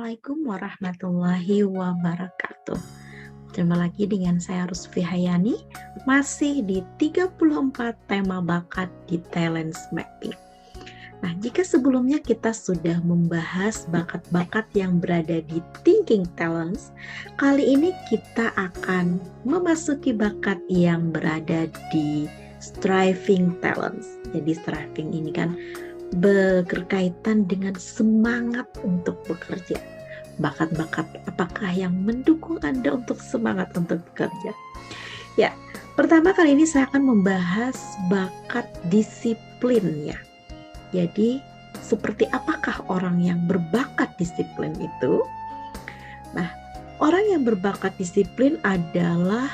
Assalamualaikum warahmatullahi wabarakatuh. Jumpa lagi dengan saya Rusfi Hayani, masih di 34 tema bakat di Talents Mapping. Nah, jika sebelumnya kita sudah membahas bakat-bakat yang berada di Thinking Talents, kali ini kita akan memasuki bakat yang berada di Striving Talents. Jadi striving ini kan berkaitan dengan semangat untuk bekerja. Bakat-bakat apakah yang mendukung Anda untuk semangat untuk bekerja? Ya, pertama kali ini saya akan membahas bakat disiplin ya. Jadi, seperti apakah orang yang berbakat disiplin itu? Nah, orang yang berbakat disiplin adalah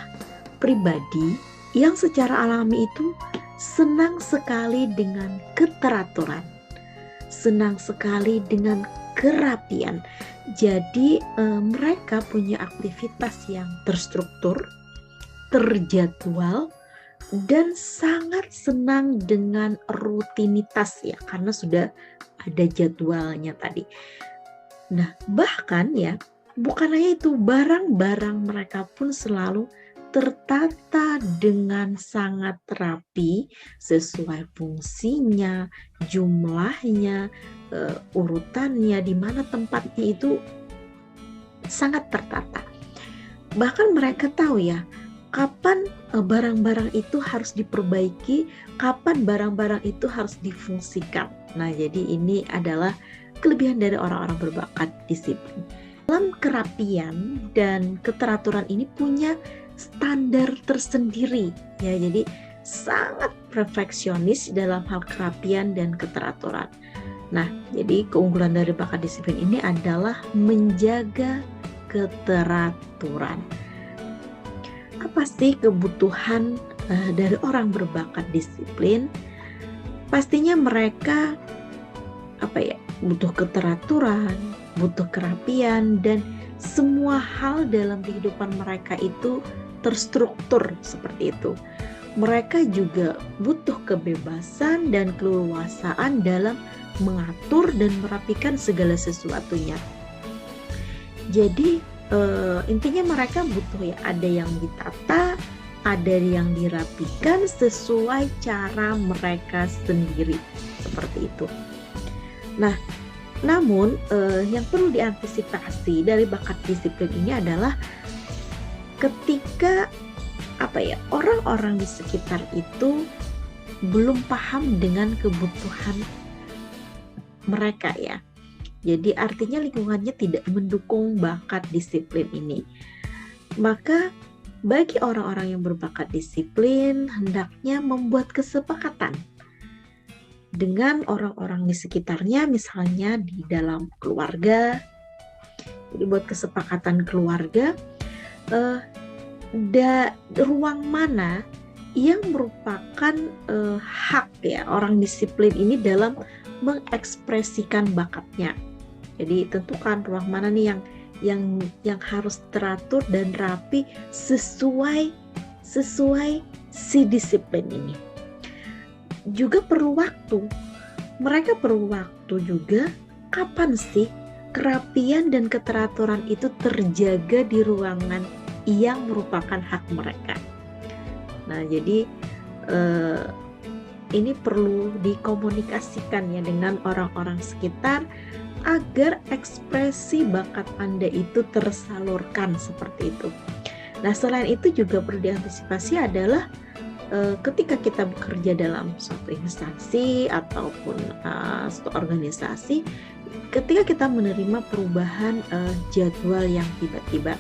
pribadi yang secara alami itu senang sekali dengan keteraturan, senang sekali dengan kerapian. Jadi mereka punya aktivitas yang terstruktur, terjadwal, dan sangat senang dengan rutinitas ya, karena sudah ada jadwalnya tadi. Nah, bahkan ya, bukan hanya itu, barang-barang mereka pun selalu tertata dengan sangat rapi sesuai fungsinya, jumlahnya, urutannya, di mana tempatnya itu sangat tertata. Bahkan mereka tahu ya, kapan barang-barang itu harus diperbaiki, kapan barang-barang itu harus difungsikan. Nah, jadi ini adalah kelebihan dari orang-orang berbakat disiplin. Dalam kerapian dan keteraturan ini punya standar tersendiri ya, jadi sangat perfeksionis dalam hal kerapian dan keteraturan. Nah, jadi keunggulan dari bakat disiplin ini adalah menjaga keteraturan. Apa sih kebutuhan dari orang berbakat disiplin? Pastinya mereka butuh keteraturan, butuh kerapian, dan semua hal dalam kehidupan mereka itu terstruktur seperti itu. Mereka juga butuh kebebasan dan keleluasaan dalam mengatur dan merapikan segala sesuatunya. Jadi intinya mereka butuh ya, ada yang ditata, ada yang dirapikan sesuai cara mereka sendiri, seperti itu. Nah, namun yang perlu diantisipasi dari bakat disiplin ini adalah ketika orang-orang di sekitar itu belum paham dengan kebutuhan mereka ya. Jadi artinya lingkungannya tidak mendukung bakat disiplin ini. Maka bagi orang-orang yang berbakat disiplin hendaknya membuat kesepakatan dengan orang-orang di sekitarnya, misalnya di dalam keluarga. Jadi buat kesepakatan keluarga, ruang mana yang merupakan hak ya orang disiplin ini dalam mengekspresikan bakatnya. Jadi tentukan ruang mana nih yang harus teratur dan rapi sesuai si disiplin ini. Juga perlu waktu. Mereka perlu waktu juga, kapan sih kerapian dan keteraturan itu terjaga di ruangan yang merupakan hak mereka. Nah, jadi ini perlu dikomunikasikan ya dengan orang-orang sekitar agar ekspresi bakat Anda itu tersalurkan seperti itu. Nah, selain itu juga perlu diantisipasi adalah ketika kita bekerja dalam suatu instansi ataupun suatu organisasi, ketika kita menerima perubahan jadwal yang tiba-tiba,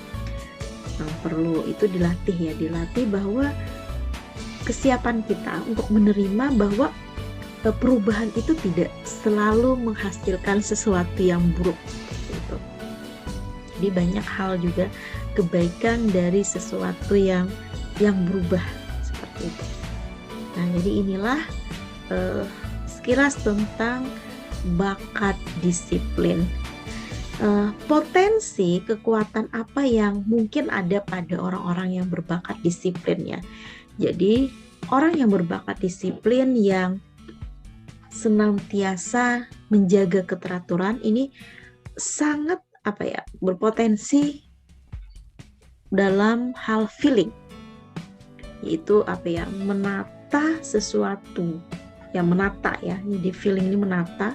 perlu itu dilatih bahwa kesiapan kita untuk menerima bahwa perubahan itu tidak selalu menghasilkan sesuatu yang buruk gitu. Jadi banyak hal juga kebaikan dari sesuatu yang berubah seperti itu. Nah, jadi inilah sekilas tentang bakat disiplin. Potensi kekuatan apa yang mungkin ada pada orang-orang yang berbakat disiplin ya. Jadi orang yang berbakat disiplin yang senantiasa menjaga keteraturan ini sangat berpotensi dalam hal feeling, yaitu menata sesuatu, menata ya. Jadi feeling ini menata,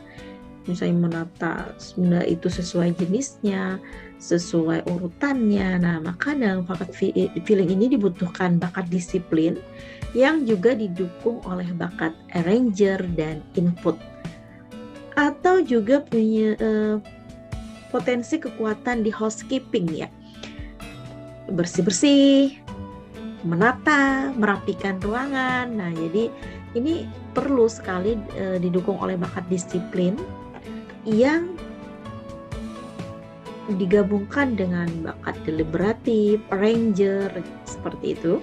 misalnya menata benda itu sesuai jenisnya, sesuai urutannya. Nah, maka dalam bakat feeling ini dibutuhkan bakat disiplin yang juga didukung oleh bakat arranger dan input, atau juga punya potensi kekuatan di housekeeping ya, bersih-bersih, menata, merapikan ruangan. Nah, jadi ini perlu sekali didukung oleh bakat disiplin yang digabungkan dengan bakat deliberatif, arranger, seperti itu,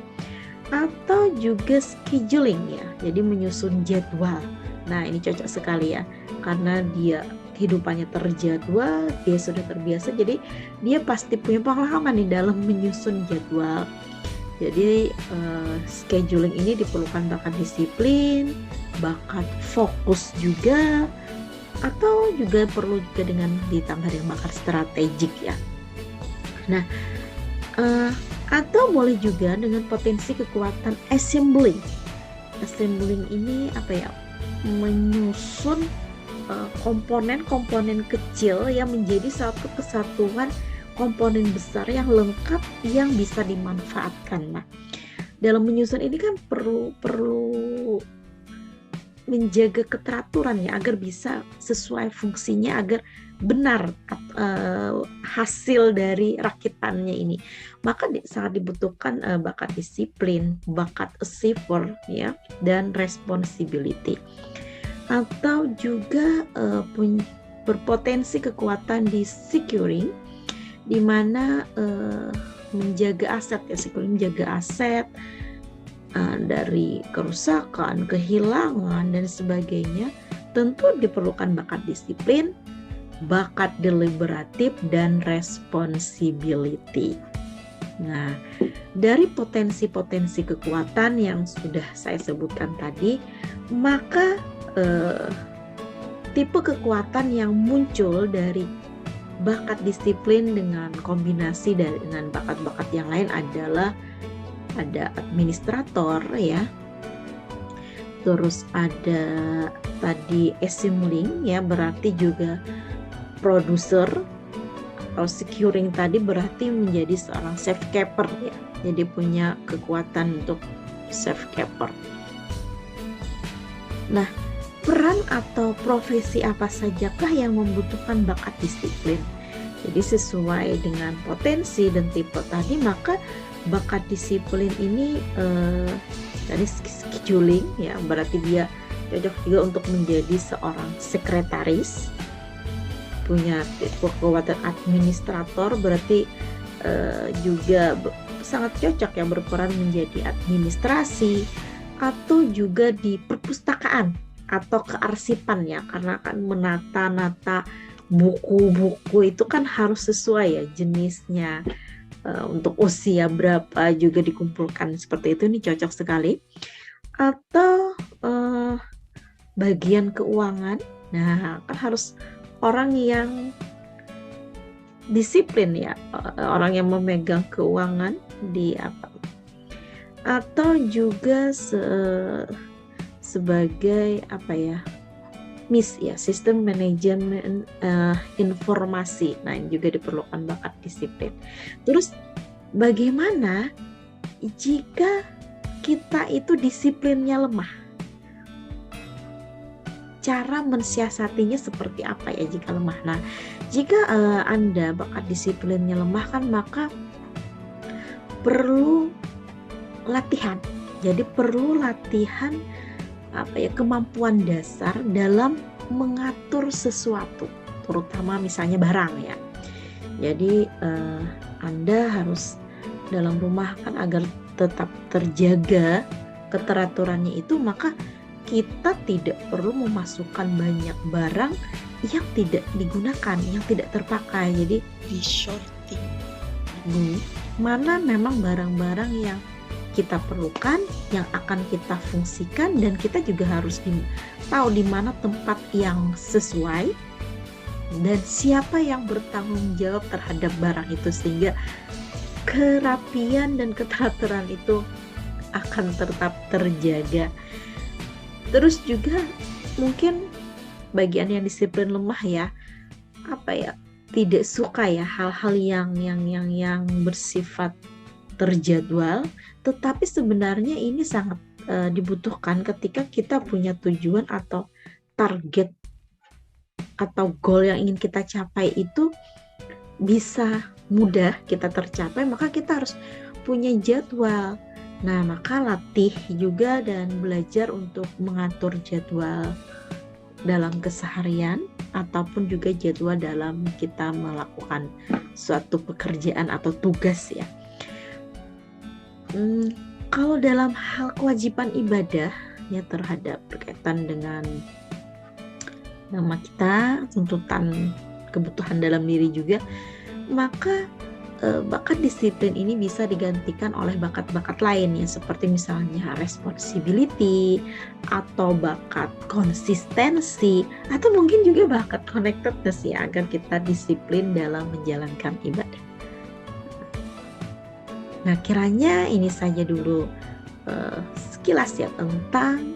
atau juga scheduling ya, jadi menyusun jadwal. Nah, ini cocok sekali ya, karena dia kehidupannya terjadwal, dia sudah terbiasa, jadi dia pasti punya pengalaman di dalam menyusun jadwal. Jadi scheduling ini diperlukan bakat disiplin, bakat fokus juga, atau juga perlu juga dengan ditambah dengan bakat strategik ya. Nah, atau boleh juga dengan potensi kekuatan assembling. Assembling ini menyusun komponen-komponen kecil yang menjadi satu kesatuan komponen besar yang lengkap yang bisa dimanfaatkan. Nah, dalam menyusun ini kan perlu menjaga keteraturan ya, agar bisa sesuai fungsinya, agar benar hasil dari rakitannya ini. Maka sangat dibutuhkan bakat disiplin, bakat achiever ya, dan responsibility. Atau juga berpotensi kekuatan di securing, di mana menjaga aset ya, securing menjaga aset dari kerusakan, kehilangan dan sebagainya. Tentu diperlukan bakat disiplin, bakat deliberatif, dan responsibility. Nah, dari potensi-potensi kekuatan yang sudah saya sebutkan tadi, maka tipe kekuatan yang muncul dari bakat disiplin dengan kombinasi dengan bakat-bakat yang lain adalah ada administrator ya, terus ada tadi assembling ya, berarti juga produser, atau securing tadi berarti menjadi seorang safe keeper ya, jadi punya kekuatan untuk safe keeper. Nah, peran atau profesi apa sajakah yang membutuhkan bakat disiplin? Jadi sesuai dengan potensi dan tipe tadi, maka bakat disiplin ini tadi scheduling ya, berarti dia cocok juga untuk menjadi seorang sekretaris, punya kekuatan administrator, berarti juga sangat cocok ya berperan menjadi administrasi, atau juga di perpustakaan atau kearsipan ya, karena kan menata-nata buku-buku itu kan harus sesuai ya jenisnya, untuk usia berapa juga dikumpulkan seperti itu, ini cocok sekali. Atau bagian keuangan, nah kan harus orang yang disiplin ya, orang yang memegang keuangan di atau juga sebagai sistem manajemen informasi. Nah, ini juga diperlukan bakat disiplin. Terus bagaimana jika kita itu disiplinnya lemah? Cara mensiasatinya seperti apa ya jika lemah? Nah, jika Anda bakat disiplinnya lemah kan, maka perlu latihan. Jadi perlu latihan kemampuan dasar dalam mengatur sesuatu, terutama misalnya barang ya. Jadi Anda harus dalam rumah kan agar tetap terjaga keteraturannya itu, maka kita tidak perlu memasukkan banyak barang yang tidak digunakan, yang tidak terpakai. Jadi di sorting mana memang barang-barang yang kita perlukan, yang akan kita fungsikan, dan kita juga harus tahu di mana tempat yang sesuai dan siapa yang bertanggung jawab terhadap barang itu, sehingga kerapian dan keteraturan itu akan tetap terjaga. Terus juga mungkin bagian yang disiplin lemah ya, tidak suka ya hal-hal yang bersifat terjadwal, tetapi sebenarnya ini sangat dibutuhkan ketika kita punya tujuan atau target atau goal yang ingin kita capai itu bisa mudah kita tercapai, maka kita harus punya jadwal. Nah, maka latih juga dan belajar untuk mengatur jadwal dalam keseharian ataupun juga jadwal dalam kita melakukan suatu pekerjaan atau tugas ya. Kalau dalam hal kewajiban ibadah ya terhadap berkaitan dengan nama kita, tuntutan kebutuhan dalam diri juga, maka bakat disiplin ini bisa digantikan oleh bakat-bakat lain ya, seperti misalnya responsibility atau bakat konsistensi atau mungkin juga bakat connectedness ya, agar kita disiplin dalam menjalankan ibadah. Nah, kiranya ini saja dulu sekilas ya tentang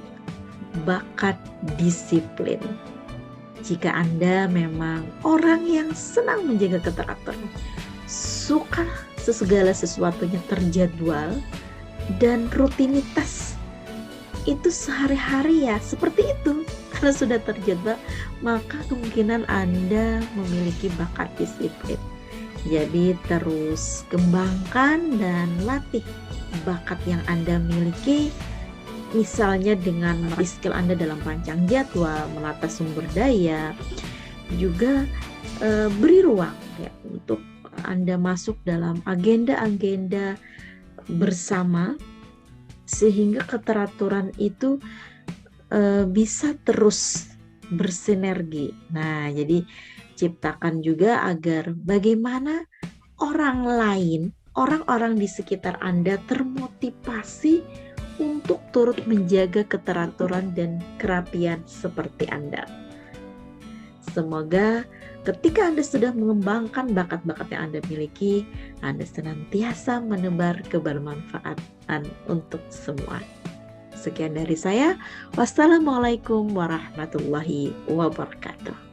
bakat disiplin. Jika Anda memang orang yang senang menjaga keteraturan, suka segala sesuatunya terjadwal dan rutinitas itu sehari-hari ya seperti itu, karena sudah terjadwal, maka kemungkinan Anda memiliki bakat disiplin. Jadi terus kembangkan dan latih bakat yang Anda miliki, misalnya dengan melatih skill Anda dalam rancang jadwal, menata sumber daya, juga beri ruang ya untuk Anda masuk dalam agenda-agenda bersama, sehingga keteraturan itu bisa terus bersinergi. Nah, jadi ciptakan juga agar bagaimana orang lain, orang-orang di sekitar Anda termotivasi untuk turut menjaga keteraturan dan kerapian seperti Anda. Semoga ketika Anda sudah mengembangkan bakat-bakat yang Anda miliki, Anda senantiasa menebar kebermanfaatan untuk semua. Sekian dari saya. Wassalamualaikum warahmatullahi wabarakatuh.